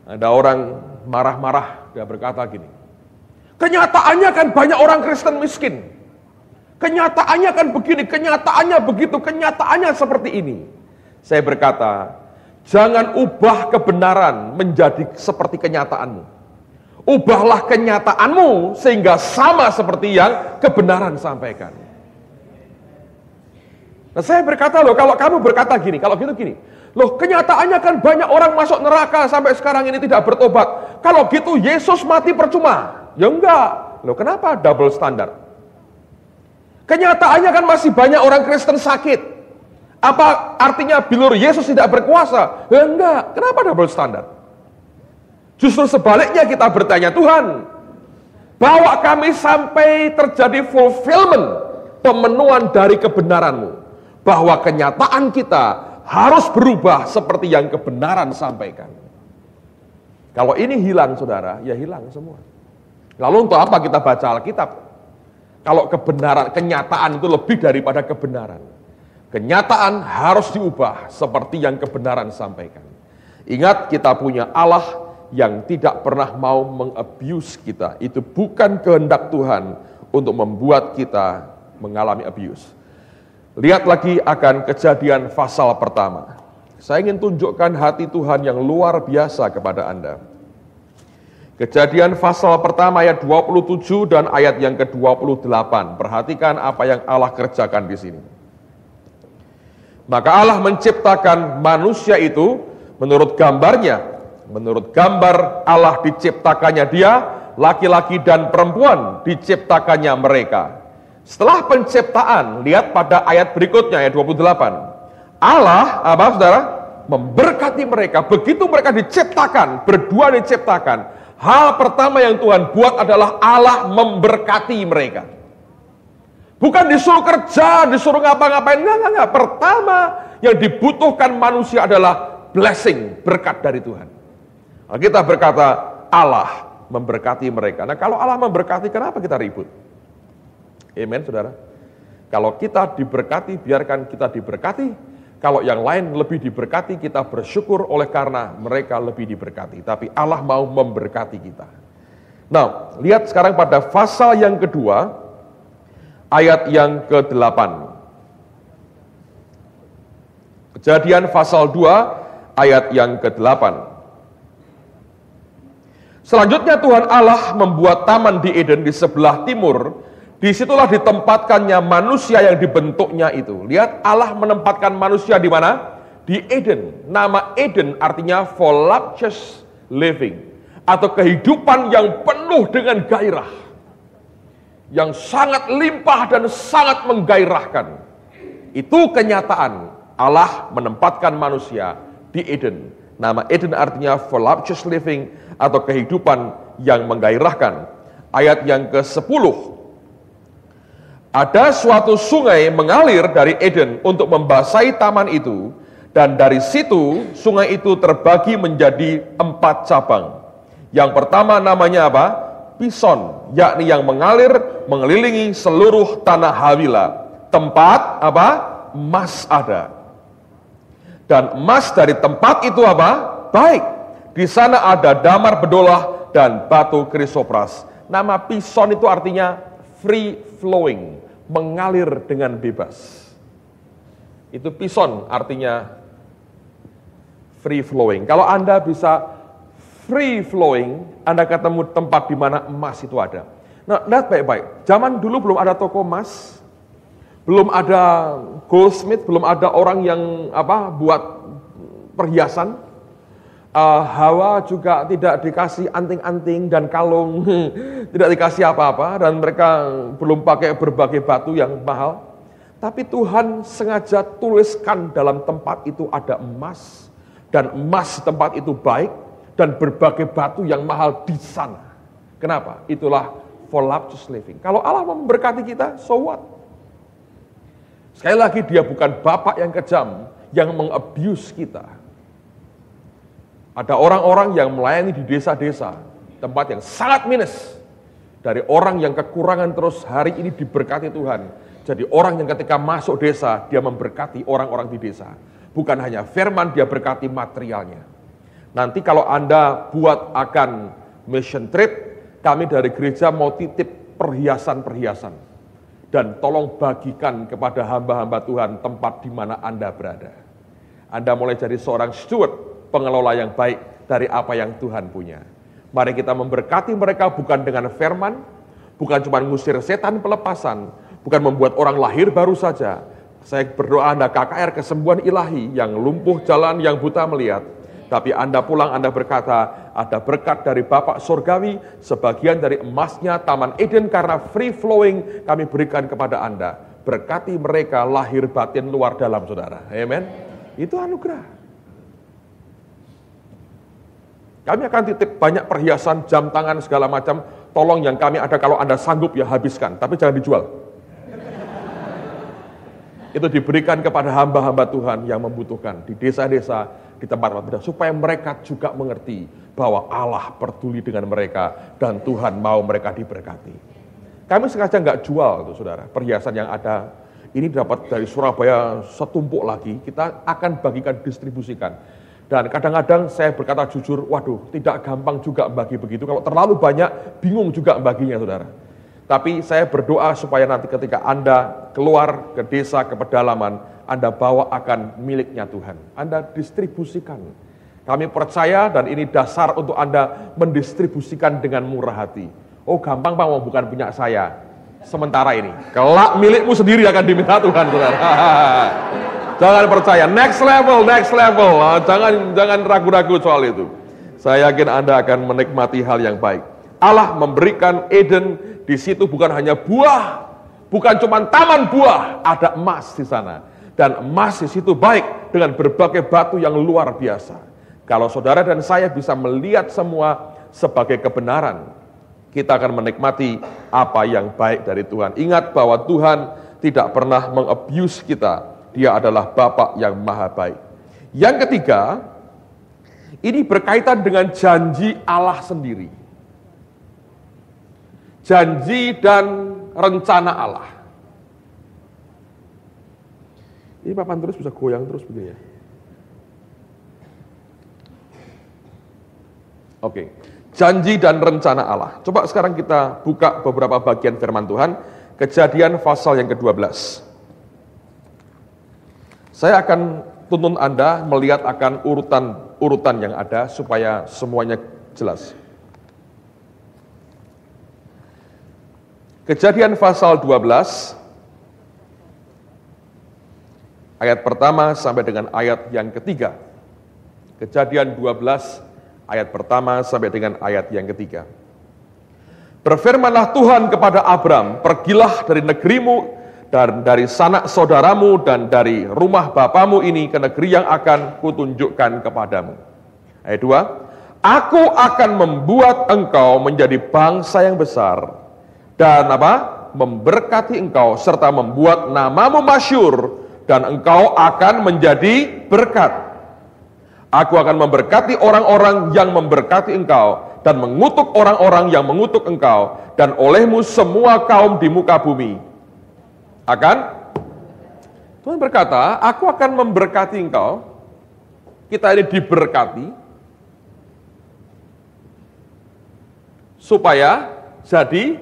Ada orang marah-marah, dia berkata gini, kenyataannya kan banyak orang Kristen miskin. Kenyataannya kan begini, kenyataannya begitu, kenyataannya seperti ini. Saya berkata, jangan ubah kebenaran menjadi seperti kenyataanmu. Ubahlah kenyataanmu sehingga sama seperti yang kebenaran sampaikan. Nah, saya berkata loh, kalau kamu berkata gini, kalau gitu gini, loh kenyataannya kan banyak orang masuk neraka sampai sekarang ini tidak bertobat. Kalau gitu Yesus mati percuma. Ya enggak. Loh kenapa double standard? Kenyataannya kan masih banyak orang Kristen sakit. Apa artinya bilur Yesus tidak berkuasa? Ya enggak. Kenapa double standard? Justru sebaliknya kita bertanya, Tuhan, bawa kami sampai terjadi fulfillment, pemenuhan dari kebenaran-Mu. Bahwa kenyataan kita harus berubah seperti yang kebenaran sampaikan. Kalau ini hilang saudara, ya hilang semua. Lalu untuk apa kita baca Alkitab? Kalau kebenaran, kenyataan itu lebih daripada kebenaran. Kenyataan harus diubah seperti yang kebenaran sampaikan. Ingat, kita punya Allah yang tidak pernah mau mengabuse kita. Itu bukan kehendak Tuhan untuk membuat kita mengalami abuse. Lihat lagi akan Kejadian pasal pertama. Saya ingin tunjukkan hati Tuhan yang luar biasa kepada Anda. Kejadian pasal pertama ayat 27 dan ayat yang ke-28. Perhatikan apa yang Allah kerjakan di sini. Maka Allah menciptakan manusia itu menurut gambarnya. Menurut gambar Allah diciptakannya dia, laki-laki dan perempuan diciptakannya mereka. Setelah penciptaan, lihat pada ayat berikutnya, ayat 28. Allah, apa saudara? Memberkati mereka. Begitu mereka diciptakan, berdua diciptakan. Hal pertama yang Tuhan buat adalah Allah memberkati mereka. Bukan disuruh kerja, disuruh ngapa-ngapain. Enggak. Pertama yang dibutuhkan manusia adalah blessing, berkat dari Tuhan. Kita berkata Allah memberkati mereka. Nah kalau Allah memberkati, kenapa kita ribut? Amen saudara. Kalau kita diberkati, biarkan kita diberkati. Kalau yang lain lebih diberkati, kita bersyukur oleh karena mereka lebih diberkati. Tapi Allah mau memberkati kita. Nah, lihat sekarang pada pasal yang kedua, ayat yang ke-8. Kejadian pasal 2, ayat yang ke-8. Selanjutnya Tuhan Allah membuat taman di Eden di sebelah timur. Disitulah ditempatkannya manusia yang dibentuknya itu. Lihat, Allah menempatkan manusia di mana? Di Eden. Nama Eden artinya voluptuous living, atau kehidupan yang penuh dengan gairah, yang sangat limpah dan sangat menggairahkan. Itu kenyataan Allah menempatkan manusia di Eden. Nama Eden artinya voluptuous living, atau kehidupan yang menggairahkan. Ayat yang ke-10. Ada suatu sungai mengalir dari Eden untuk membasahi taman itu, dan dari situ sungai itu terbagi menjadi 4 cabang. Yang pertama namanya apa? Pison, yakni yang mengalir mengelilingi seluruh tanah Hawila. Tempat apa? Emas ada. Dan emas dari tempat itu apa? Baik. Di sana ada damar bedolah dan batu krisopras. Nama pison itu artinya free flowing, mengalir dengan bebas. Itu pison artinya free flowing. Kalau Anda bisa free flowing, Anda ketemu tempat di mana emas itu ada. Nah, lihat baik-baik. Zaman dulu belum ada toko emas, belum ada goldsmith, belum ada orang yang buat perhiasan. Hawa juga tidak dikasih anting-anting dan kalung, tidak dikasih apa-apa, dan mereka belum pakai berbagai batu yang mahal. Tapi Tuhan sengaja tuliskan dalam tempat itu ada emas, dan emas di tempat itu baik, dan berbagai batu yang mahal di sana. Kenapa? Itulah voluptuous living. Kalau Allah memberkati kita, so what? Sekali lagi, dia bukan bapak yang kejam, yang mengabuse kita. Ada orang-orang yang melayani di desa-desa, tempat yang sangat minus. Dari orang yang kekurangan terus hari ini diberkati Tuhan. Jadi orang yang ketika masuk desa, dia memberkati orang-orang di desa. Bukan hanya firman, dia berkati materialnya. Nanti kalau Anda buat akan mission trip, kami dari gereja mau titip perhiasan-perhiasan. Dan tolong bagikan kepada hamba-hamba Tuhan tempat di mana Anda berada. Anda mulai jadi seorang steward, pengelola yang baik dari apa yang Tuhan punya. Mari kita memberkati mereka bukan dengan firman, bukan cuma ngusir setan pelepasan, bukan membuat orang lahir baru saja. Saya berdoa Anda KKR kesembuhan ilahi, yang lumpuh jalan, yang buta melihat. Tapi Anda pulang, Anda berkata, ada berkat dari Bapak Surgawi, sebagian dari emasnya Taman Eden karena free flowing kami berikan kepada Anda. Berkati mereka lahir batin luar dalam, saudara. Amen. Itu anugerah. Kami akan titip banyak perhiasan, jam tangan, segala macam. Tolong yang kami ada, kalau Anda sanggup ya habiskan, tapi jangan dijual. Itu diberikan kepada hamba-hamba Tuhan yang membutuhkan di desa-desa, di tempat-tempat beda, supaya mereka juga mengerti bahwa Allah peduli dengan mereka dan Tuhan mau mereka diberkati. Kami sengaja nggak jual tuh, saudara, perhiasan yang ada ini dapat dari Surabaya setumpuk lagi, kita akan bagikan, distribusikan. Dan kadang-kadang saya berkata jujur, waduh, tidak gampang juga bagi begitu, kalau terlalu banyak bingung juga baginya, saudara. Tapi saya berdoa supaya nanti ketika Anda keluar ke desa, ke pedalaman, Anda bawa akan miliknya Tuhan. Anda distribusikan. Kami percaya dan ini dasar untuk Anda mendistribusikan dengan murah hati. Oh gampang Pak, bukan punya saya. Sementara ini, kelak milikmu sendiri akan diminta Tuhan, saudara. Jangan percaya, next level. Jangan ragu-ragu soal itu. Saya yakin Anda akan menikmati hal yang baik. Allah memberikan Eden, di situ bukan hanya buah, bukan cuma taman buah, ada emas di sana. Dan emas di situ baik dengan berbagai batu yang luar biasa. Kalau saudara dan saya bisa melihat semua sebagai kebenaran, kita akan menikmati apa yang baik dari Tuhan. Ingat bahwa Tuhan tidak pernah mengabuse kita. Dia adalah Bapa yang maha baik. Yang ketiga, ini berkaitan dengan janji Allah sendiri. Janji dan rencana Allah. Ini papan terus bisa goyang terus begini ya. Oke, janji dan rencana Allah. Coba sekarang kita buka beberapa bagian firman Tuhan. Kejadian pasal yang ke-12. Saya akan tuntun Anda melihat akan urutan yang ada supaya semuanya jelas. Kejadian pasal 12, ayat pertama sampai dengan ayat yang ketiga. Kejadian 12, ayat pertama sampai dengan ayat yang ketiga. Berfirmanlah Tuhan kepada Abram, pergilah dari negerimu dan dari sanak saudaramu dan dari rumah bapamu ini ke negeri yang akan kutunjukkan kepadamu. Ayat 2, aku akan membuat engkau menjadi bangsa yang besar dan memberkati engkau serta membuat namamu masyhur dan engkau akan menjadi berkat. Aku akan memberkati orang-orang yang memberkati engkau dan mengutuk orang-orang yang mengutuk engkau, dan olehmu semua kaum di muka bumi Tuhan berkata, aku akan memberkati engkau. Kita ini diberkati supaya jadi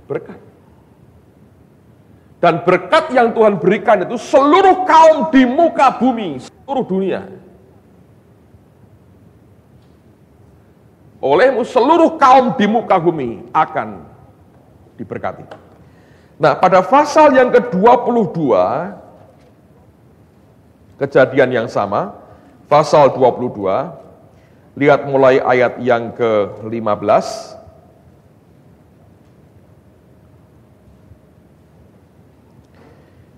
berkat. Dan berkat yang Tuhan berikan itu seluruh kaum di muka bumi, seluruh dunia. Olehmu seluruh kaum di muka bumi akan diberkati. Nah, pada pasal yang ke-22, kejadian yang sama, pasal 22, lihat mulai ayat yang ke-15.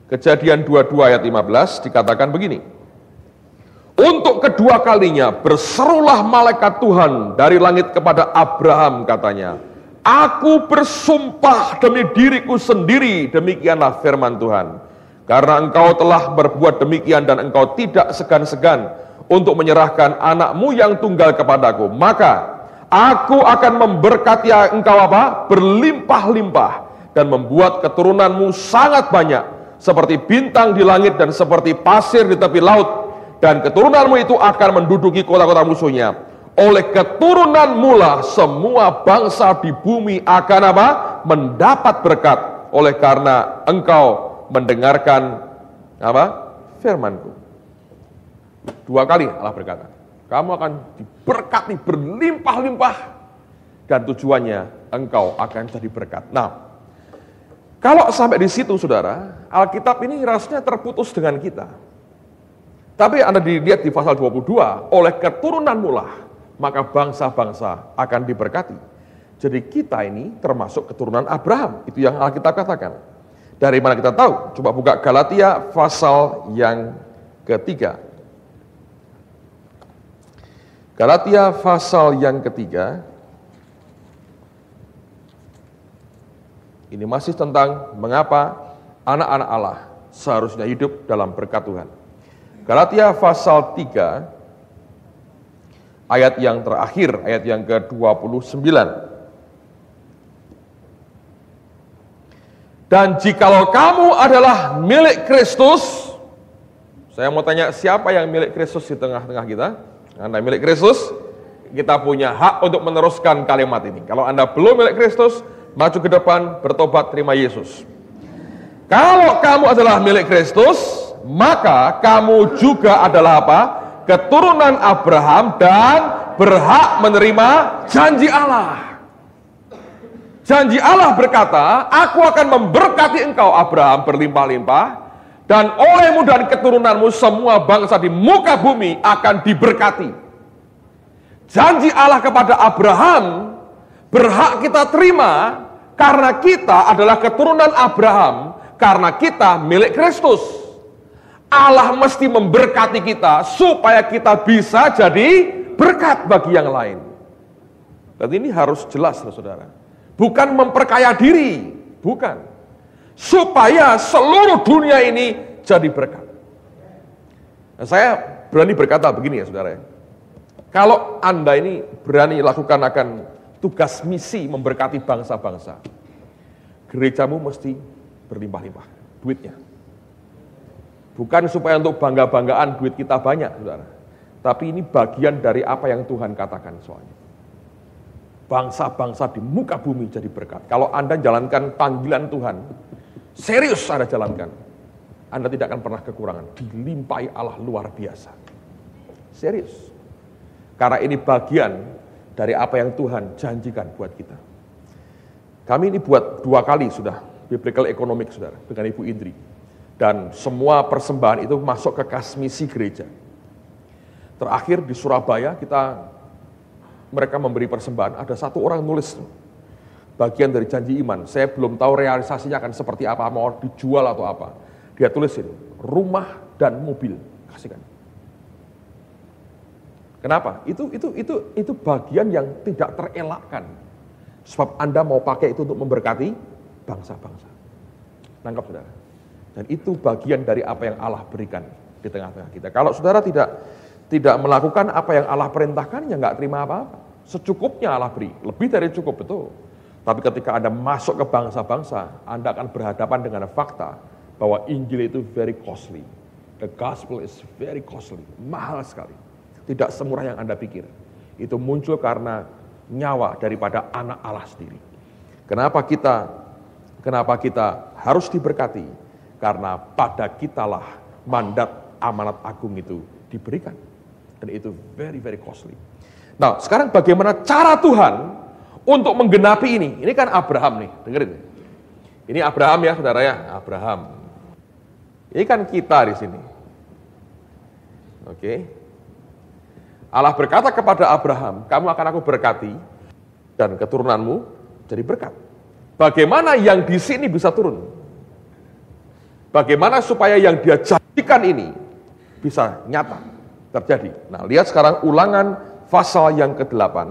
Kejadian 22 ayat 15 dikatakan begini. Untuk kedua kalinya berserulah malaikat Tuhan dari langit kepada Abraham, katanya, aku bersumpah demi diriku sendiri, demikianlah firman Tuhan, karena engkau telah berbuat demikian dan engkau tidak segan-segan untuk menyerahkan anakmu yang tunggal kepadaku, maka aku akan memberkati engkau berlimpah-limpah dan membuat keturunanmu sangat banyak seperti bintang di langit dan seperti pasir di tepi laut, dan keturunanmu itu akan menduduki kota-kota musuhnya. Oleh keturunanmu lah semua bangsa di bumi akan apa? Mendapat berkat, oleh karena engkau mendengarkan apa? Firman-Ku. 2 kali Allah berkata, kamu akan diberkati berlimpah-limpah, dan tujuannya engkau akan jadi berkat. Nah, kalau sampai di situ saudara, Alkitab ini rasanya terputus dengan kita. Tapi Anda dilihat di pasal 22, oleh keturunanmu lah maka bangsa-bangsa akan diberkati. Jadi kita ini termasuk keturunan Abraham, itu yang Alkitab katakan. Dari mana kita tahu? Coba buka Galatia pasal yang ketiga. Galatia pasal yang ketiga. Ini masih tentang mengapa anak-anak Allah seharusnya hidup dalam berkat Tuhan. Galatia pasal 3, ayat yang terakhir, ayat yang ke-29. Dan jikalau kamu adalah milik Kristus, saya mau tanya, siapa yang milik Kristus di tengah-tengah kita? Anda milik Kristus, kita punya hak untuk meneruskan kalimat ini. Kalau Anda belum milik Kristus, maju ke depan, bertobat, terima Yesus. Kalau kamu adalah milik Kristus, maka kamu juga adalah apa? Keturunan Abraham dan berhak menerima janji Allah. Janji Allah berkata, aku akan memberkati engkau Abraham berlimpah-limpah, dan olehmu dan keturunanmu semua bangsa di muka bumi akan diberkati. Janji Allah kepada Abraham berhak kita terima karena kita adalah keturunan Abraham, karena kita milik Kristus. Allah mesti memberkati kita supaya kita bisa jadi berkat bagi yang lain. Dan ini harus jelas, saudara. Bukan memperkaya diri, bukan. Supaya seluruh dunia ini jadi berkat. Nah, saya berani berkata begini ya saudara. Kalau Anda ini berani lakukan akan tugas misi memberkati bangsa-bangsa, gerejamu mesti berlimpah-limpah duitnya. Bukan supaya untuk bangga-banggaan duit kita banyak, saudara. Tapi ini bagian dari apa yang Tuhan katakan soalnya. Bangsa-bangsa di muka bumi jadi berkat. Kalau Anda jalankan panggilan Tuhan, serius Anda jalankan, Anda tidak akan pernah kekurangan. Dilimpahi Allah luar biasa. Serius. Karena ini bagian dari apa yang Tuhan janjikan buat kita. Kami ini buat 2 kali sudah biblical economic, saudara, dengan Ibu Indri. Dan semua persembahan itu masuk ke kas misi gereja. Terakhir di Surabaya mereka memberi persembahan, ada 1 orang nulis bagian dari janji iman. Saya belum tahu realisasinya akan seperti apa, mau dijual atau apa. Dia tulisin, rumah dan mobil, kasihkan. Kenapa? Itu bagian yang tidak terelakkan. Sebab Anda mau pakai itu untuk memberkati bangsa-bangsa. Nangkap saudara? Dan itu bagian dari apa yang Allah berikan di tengah-tengah kita. Kalau saudara tidak melakukan apa yang Allah perintahkan, ya nggak terima apa-apa. Secukupnya Allah beri, lebih dari cukup, betul. Tapi ketika Anda masuk ke bangsa-bangsa, Anda akan berhadapan dengan fakta bahwa Injil itu very costly. The gospel is very costly, mahal sekali. Tidak semurah yang Anda pikir. Itu muncul karena nyawa daripada anak Allah sendiri. Kenapa kita harus diberkati? Karena pada kitalah mandat amanat agung itu diberikan. Dan itu very, very costly. Nah, sekarang bagaimana cara Tuhan untuk menggenapi ini? Ini kan Abraham nih, dengerin. Ini Abraham ya, saudara ya, Abraham. Ini kan kita di sini. Oke. Allah berkata kepada Abraham, kamu akan aku berkati dan keturunanmu jadi berkat. Bagaimana yang di sini bisa turun? Bagaimana supaya yang dia janjikan ini bisa nyata terjadi? Nah, lihat sekarang Ulangan pasal yang ke-8.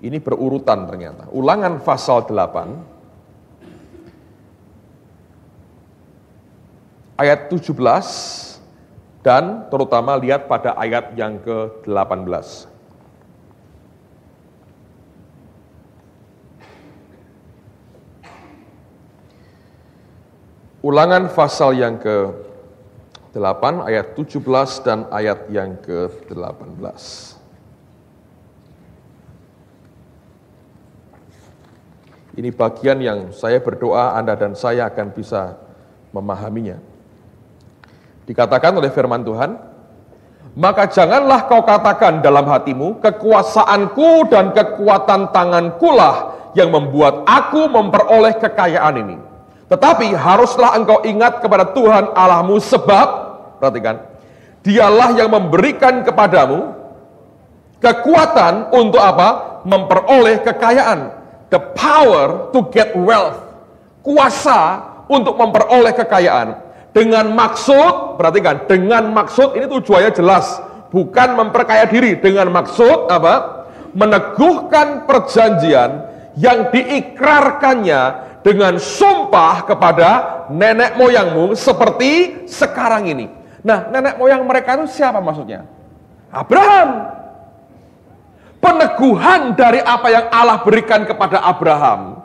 Ini berurutan ternyata. Ulangan pasal 8 ayat 17 dan terutama lihat pada ayat yang ke-18. Ulangan pasal yang ke-8 8 ayat 17 dan ayat yang ke-18. Ini bagian yang saya berdoa Anda dan saya akan bisa memahaminya. Dikatakan oleh firman Tuhan, maka janganlah kau katakan dalam hatimu, kekuasaanku dan kekuatan tangankulah yang membuat aku memperoleh kekayaan ini. Tetapi haruslah engkau ingat kepada Tuhan Allahmu, sebab, perhatikan, dialah yang memberikan kepadamu kekuatan untuk apa? Memperoleh kekayaan. The power to get wealth. Kuasa untuk memperoleh kekayaan. Dengan maksud, perhatikan, dengan maksud, ini tujuannya jelas. Bukan memperkaya diri. Dengan maksud apa? Meneguhkan perjanjian yang diikrarkannya dengan sumpah kepada nenek moyangmu seperti sekarang ini. Nah, nenek moyang mereka itu siapa maksudnya? Abraham. Peneguhan dari apa yang Allah berikan kepada Abraham,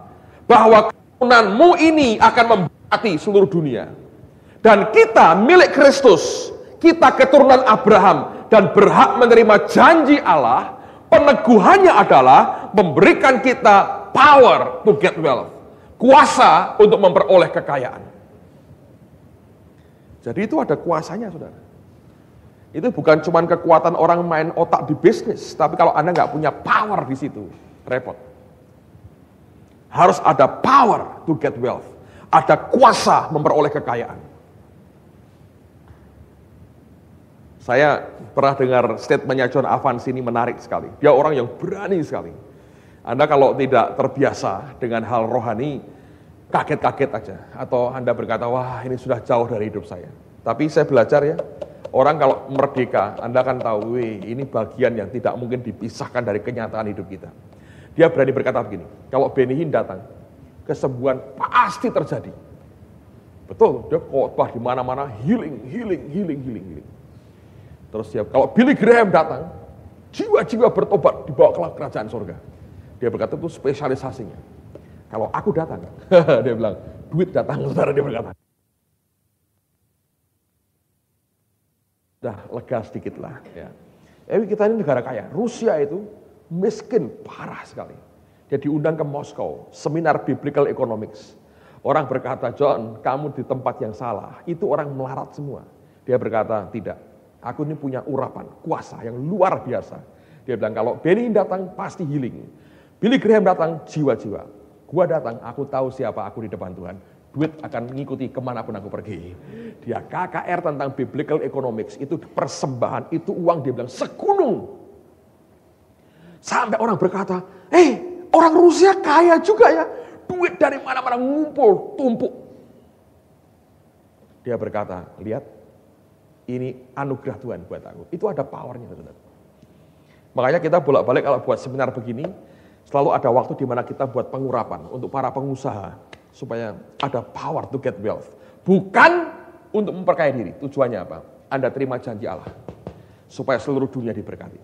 bahwa keturunanmu ini akan memberkati seluruh dunia. Dan kita milik Kristus, kita keturunan Abraham dan berhak menerima janji Allah. Peneguhannya adalah memberikan kita power to get wealth, kuasa untuk memperoleh kekayaan. Jadi itu ada kuasanya, saudara. Itu bukan cuma kekuatan orang main otak di bisnis, tapi kalau Anda nggak punya power di situ, repot. Harus ada power to get wealth, ada kuasa memperoleh kekayaan. Saya pernah dengar statementnya John Evans ini menarik sekali. Dia orang yang berani sekali. Anda kalau tidak terbiasa dengan hal rohani, kaget-kaget aja. Atau Anda berkata, wah ini sudah jauh dari hidup saya. Tapi saya belajar ya, orang kalau merdeka, Anda akan tahu, ini bagian yang tidak mungkin dipisahkan dari kenyataan hidup kita. Dia berani berkata begini, kalau Benny Hinn datang, kesembuhan pasti terjadi. Betul, dia khotbah di mana-mana, healing. Terus dia, kalau Billy Graham datang, jiwa-jiwa bertobat dibawa ke kerajaan surga. Dia berkata itu spesialisasinya. Kalau aku datang, dia bilang, duit datang, saudara, dia berkata. Dah lega sedikit lah. Ya. Kita ini negara kaya. Rusia itu miskin parah sekali. Dia diundang ke Moskow, seminar Biblical Economics. Orang berkata, John, kamu di tempat yang salah. Itu orang melarat semua. Dia berkata, tidak. Aku ini punya urapan, kuasa yang luar biasa. Dia bilang, kalau Benny datang pasti healing. Billy Graham datang, jiwa-jiwa. Gua datang, aku tahu siapa aku di depan Tuhan. Duit akan mengikuti kemanapun aku pergi. Dia KKR tentang Biblical Economics, itu persembahan, itu uang, dia bilang segunung. Sampai orang berkata, orang Rusia kaya juga ya, duit dari mana-mana ngumpul, tumpuk. Dia berkata, lihat, ini anugerah Tuhan buat aku. Itu ada powernya, saudara. Makanya kita bolak-balik kalau buat seminar begini, selalu ada waktu di mana kita buat pengurapan untuk para pengusaha, supaya ada power to get wealth. Bukan untuk memperkaya diri. Tujuannya apa? Anda terima janji Allah. Supaya seluruh dunia diberkati.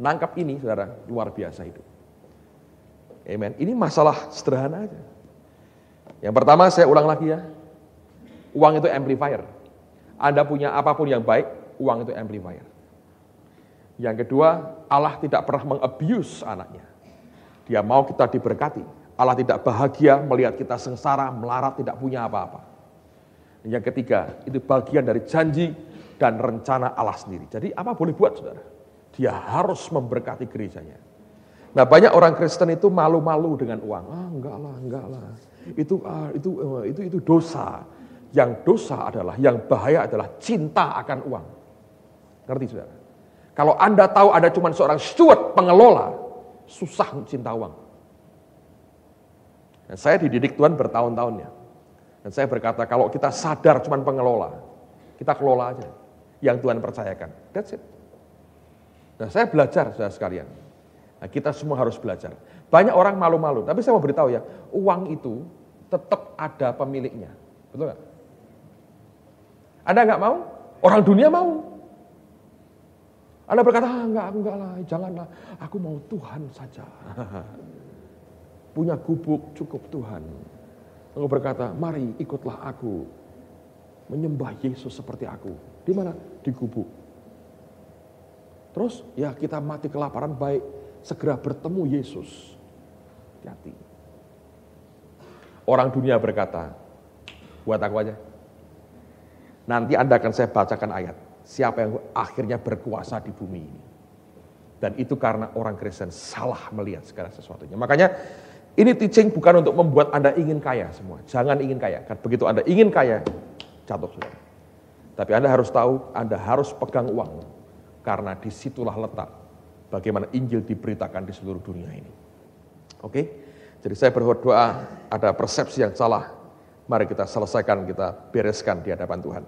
Nangkap ini, saudara, luar biasa itu. Amen. Ini masalah sederhana aja. Yang pertama, saya ulang lagi ya. Uang itu amplifier. Anda punya apapun yang baik, uang itu amplifier. Yang kedua, Allah tidak pernah mengabuse anaknya. Dia mau kita diberkati. Allah tidak bahagia melihat kita sengsara, melarat, tidak punya apa-apa. Yang ketiga, itu bagian dari janji dan rencana Allah sendiri. Jadi apa boleh buat, saudara? Dia harus memberkati gerejanya. Nah, banyak orang Kristen itu malu-malu dengan uang. Enggak lah. Itu dosa. Yang dosa adalah, yang bahaya adalah cinta akan uang. Ngerti, saudara? Kalau Anda tahu ada cuma seorang steward, pengelola, susah cinta uang. Dan saya dididik Tuhan bertahun-tahun ya. Dan saya berkata, kalau kita sadar cuma pengelola, kita kelola aja yang Tuhan percayakan. That's it. Nah, saya belajar, saudara sekalian. Nah, kita semua harus belajar. Banyak orang malu-malu, tapi saya mau beritahu ya, uang itu tetap ada pemiliknya. Betul nggak? Anda nggak mau? Orang dunia mau. Anda berkata, enggak lah, janganlah. Aku mau Tuhan saja. Punya gubuk cukup Tuhan. Lalu berkata, mari ikutlah aku. menyembah Yesus seperti aku. Di mana? Di gubuk. Terus ya kita mati kelaparan baik segera bertemu Yesus. Hati. Orang dunia berkata, buat aku aja. Nanti Anda akan saya bacakan ayat. Siapa yang akhirnya berkuasa di bumi ini. Dan itu karena orang Kristen salah melihat segala sesuatunya. Makanya ini teaching bukan untuk membuat Anda ingin kaya semua. Jangan ingin kaya. Kan begitu Anda ingin kaya, jatuh sudah. Tapi Anda harus tahu, Anda harus pegang uang. Karena disitulah letak bagaimana Injil diberitakan di seluruh dunia ini. Oke? Jadi saya berdoa ada persepsi yang salah. Mari kita selesaikan, kita bereskan di hadapan Tuhan.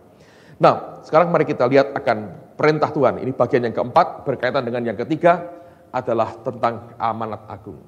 Nah, sekarang mari kita lihat akan perintah Tuhan. Ini bagian yang keempat, berkaitan dengan yang ketiga adalah tentang amanat agung.